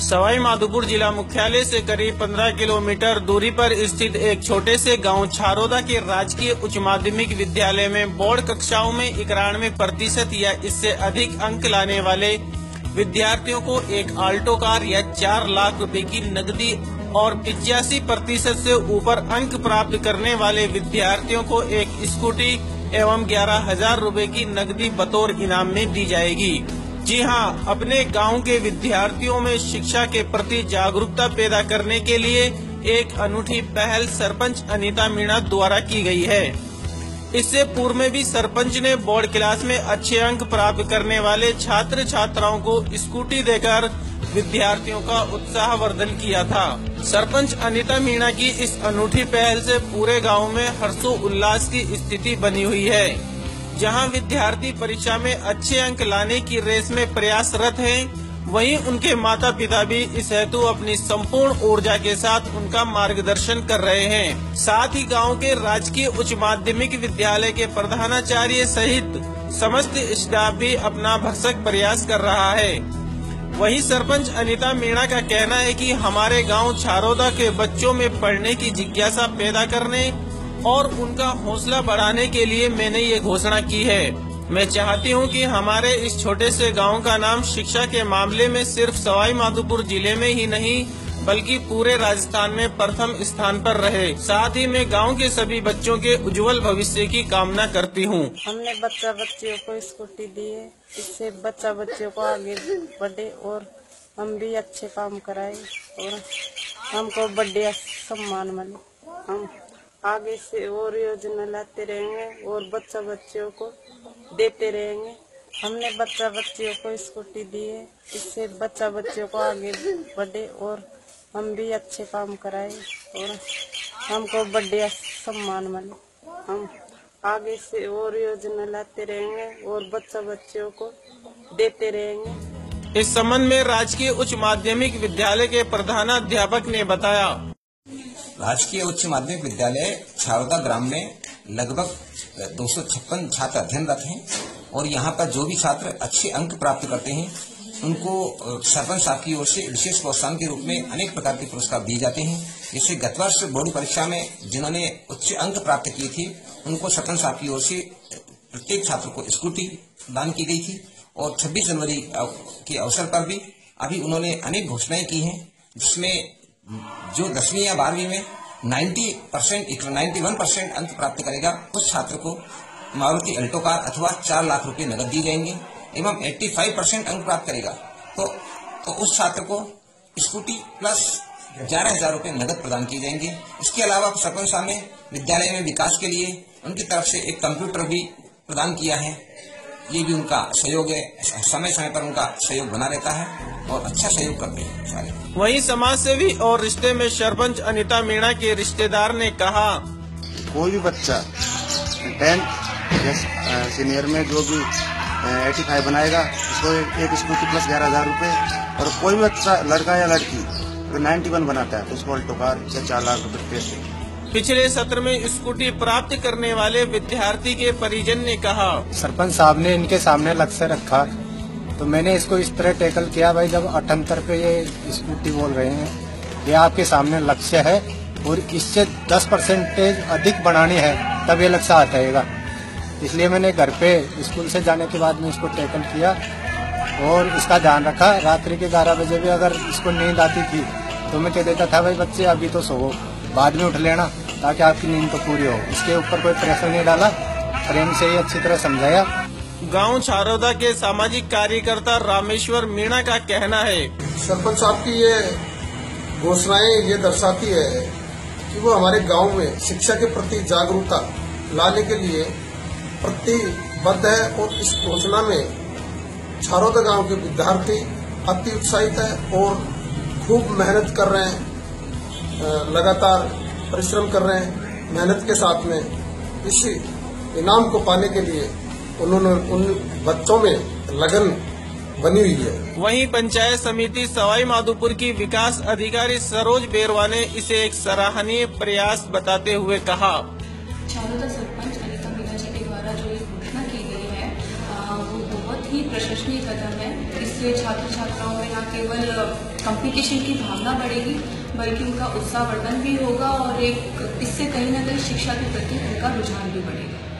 सवाई माधोपुर जिला मुख्यालय से करीब 15 किलोमीटर दूरी पर स्थित एक छोटे से गांव छारोदा के राजकीय उच्च माध्यमिक विद्यालय में बोर्ड कक्षाओं में 91% या इससे अधिक अंक लाने वाले विद्यार्थियों को एक आल्टो कार या 4 लाख रुपए की नकदी और 85% से ऊपर अंक प्राप्त करने वाले विद्यार्थियों को एक स्कूटी एवं 11,000 रुपए की नकदी बतौर इनाम में दी जाएगी। जी हां, अपने गांव के विद्यार्थियों में शिक्षा के प्रति जागरूकता पैदा करने के लिए एक अनूठी पहल सरपंच अनीता मीणा द्वारा की गई है। इससे पूर्व में भी सरपंच ने बोर्ड क्लास में अच्छे अंक प्राप्त करने वाले छात्र छात्राओं को स्कूटी देकर विद्यार्थियों का उत्साहवर्धन किया था। सरपंच अनीता मीणा की इस अनूठी पहल से पूरे गांव में हर्षोल्लास की स्थिति बनी हुई है। जहां विद्यार्थी परीक्षा में अच्छे अंक लाने की रेस में प्रयासरत हैं, वहीं उनके माता पिता भी इस हेतु अपनी संपूर्ण ऊर्जा के साथ उनका मार्गदर्शन कर रहे हैं। साथ ही गांव के राजकीय उच्च माध्यमिक विद्यालय के प्रधानाचार्य सहित समस्त स्टाफ भी अपना भरसक प्रयास कर रहा है। वहीं सरपंच अनीता मीणा का कहना है कि हमारे गांव छारोदा के बच्चों में पढ़ने की जिज्ञासा पैदा करने और उनका हौसला बढ़ाने के लिए मैंने ये घोषणा की है। मैं चाहती हूं कि हमारे इस छोटे से गांव का नाम शिक्षा के मामले में सिर्फ सवाई माधोपुर जिले में ही नहीं बल्कि पूरे राजस्थान में प्रथम स्थान पर रहे। साथ ही मैं गांव के सभी बच्चों के उज्जवल भविष्य की कामना करती हूं। हमने बच्चों को स्कूटी दी है, इससे बच्चों को आगे बढ़े और हम भी अच्छे काम कराए और हमको बढ़िया सम्मान मिले। हम आगे से और योजना लाते रहेंगे और बच्चों को देते रहेंगे। हमने बच्चों को स्कूटी दी है, इससे बच्चों को आगे बढ़े और हम भी अच्छे काम कराए और हमको बढ़िया सम्मान मिले। हम आगे से और योजना लाते रहेंगे और बच्चों को देते रहेंगे। इस संबंध में राजकीय उच्च माध्यमिक विद्यालय के प्रधानाध्यापक ने बताया। राजकीय उच्च माध्यमिक विद्यालय छारोदा ग्राम में लगभग 256 छात्र अध्ययनरत हैं और यहाँ पर जो भी छात्र अच्छे अंक प्राप्त करते हैं उनको सरपंच साहब की ओर से विशेष प्रोत्साहन के रूप में अनेक प्रकार के पुरस्कार दिए जाते हैं। जैसे गत वर्ष बोर्ड परीक्षा में जिन्होंने उच्च अंक प्राप्त किए थे उनको सरपंच साहब की ओर से प्रत्येक छात्र को स्कूटी दान की गई थी और 26 जनवरी के अवसर पर भी अभी उन्होंने अनेक घोषणाएं की हैं, जिसमें जो 10वीं या 12वीं में 91% अंक प्राप्त करेगा उस छात्र को मारुति अल्टो कार अथवा 4 लाख रुपए नगद दिए जाएंगे एवं 85% अंक प्राप्त करेगा तो उस छात्र को स्कूटी प्लस 11,000 रुपए नगद प्रदान किए जाएंगे। इसके अलावा सरपंच साहब ने विद्यालय में विकास के लिए उनकी तरफ से एक कंप्यूटर भी प्रदान किया है। ये भी उनका सहयोग है, समय समय पर उनका सहयोग बना रहता है और अच्छा सहयोग करते हैं सारे। वहीं समाज सेवी और रिश्ते में सरपंच अनीता मीणा के रिश्तेदार ने कहा, कोई भी बच्चा 10th सीनियर में जो भी 85 बनाएगा उसको एक स्कूटी प्लस 11,000 रुपए, और कोई भी बच्चा लड़का या लड़की अगर 91 बनाता है तो उसको अल्टो कार या 4 लाख रुपए पैसे। पिछले सत्र में स्कूटी प्राप्त करने वाले विद्यार्थी के परिजन ने कहा, सरपंच साहब ने इनके सामने लक्ष्य रखा तो मैंने इसको इस तरह टैकल किया। भाई जब 78 पे ये स्कूटी बोल रहे हैं, ये आपके सामने लक्ष्य है और इससे 10% अधिक बढ़ानी है तब ये लक्ष्य आता है। इसलिए मैंने घर पे स्कूल से जाने के बाद में इसको टैकल किया और इसका ध्यान रखा। रात्रि के 11 बजे भी अगर इसको नींद आती थी तो मैं कह देता था, भाई बच्चे अभी तो सो, बाद में उठ लेना ताकि आपकी नींद तो पूरी हो। इसके ऊपर कोई प्रेशर नहीं डाला, प्रेम से ही अच्छी तरह समझाया। गांव छारोदा के सामाजिक कार्यकर्ता रामेश्वर मीणा का कहना है, सरपंच साहब की ये घोषणाएं ये दर्शाती है कि वो हमारे गांव में शिक्षा के प्रति जागरूकता लाने के लिए प्रतिबद्ध है और इस घोषणा में छारोदा गांव के विद्यार्थी अति उत्साहित है और खूब मेहनत कर रहे हैं, लगातार परिश्रम कर रहे हैं। मेहनत के साथ में इस इनाम को पाने के लिए उन्होंने उन बच्चों में लगन बनी हुई है। वहीं पंचायत समिति सवाई माधोपुर की विकास अधिकारी सरोज बेरवा ने इसे एक सराहनीय प्रयास बताते हुए कहा, छारोदा सरपंच अनीता मीणा जी के द्वारा जो ये घोषणा की गई है वो बहुत ही प्रशंसनीय कदम है। इससे इससे छात्र छात्राओं में न केवल कंपटीशन की भावना बढ़ेगी बल्कि उनका उत्साहवर्धन भी होगा और एक इससे कहीं ना कहीं शिक्षा के प्रति उनका रुझान भी बढ़ेगा।